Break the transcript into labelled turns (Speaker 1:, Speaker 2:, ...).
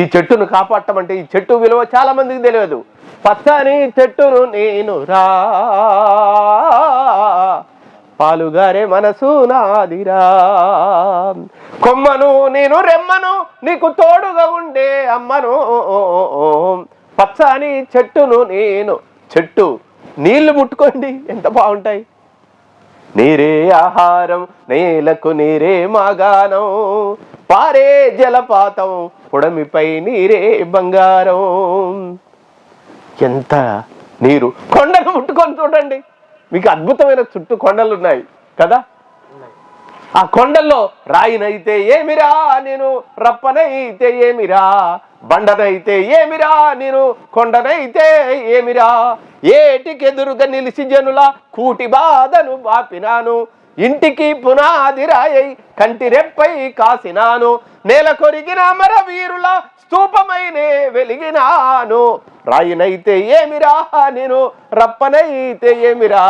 Speaker 1: ఈ చెట్టును కాపాడటం అంటే ఈ చెట్టు విలువ చాలా మందికి తెలియదు. పచ్చని చెట్టును నేను రా, పాలుగారే మనసు నాదిరా, కొమ్మను నేను రెమ్మను నీకు తోడుగా ఉండే అమ్మను, పచ్చని చెట్టును నేను. చెట్టు నీళ్లు ముట్టుకోండి ఎంత బాగుంటాయి. నీరే ఆహారం నేలకు నీరే మాగానం, పారే జలపాతం పుడమిపై నీరే బంగారం. ఎంత నీరు. కొండను ముట్టుకొని చూడండి, మీకు అద్భుతమైన చుట్టూ కొండలు ఉన్నాయి కదా. ఆ కొండల్లో రాయినైతే ఏమిరా నేను, రప్పనైతే ఏమిరా, బండనైతే ఏమిరా నేను, కొండనైతే ఏమిరా, ఏటికెదురుగా నిలిచి జనుల కూటి బాధను బాపినాను, ఇంటికి పునాది రాయై కంటి రెప్పై కాసినాను, నేల కొరిగిన మర వీరుల స్తూపమైనే వెలిగినాను, రాయినైతే ఏమిరా నేను, రప్పనైతే ఏమిరా.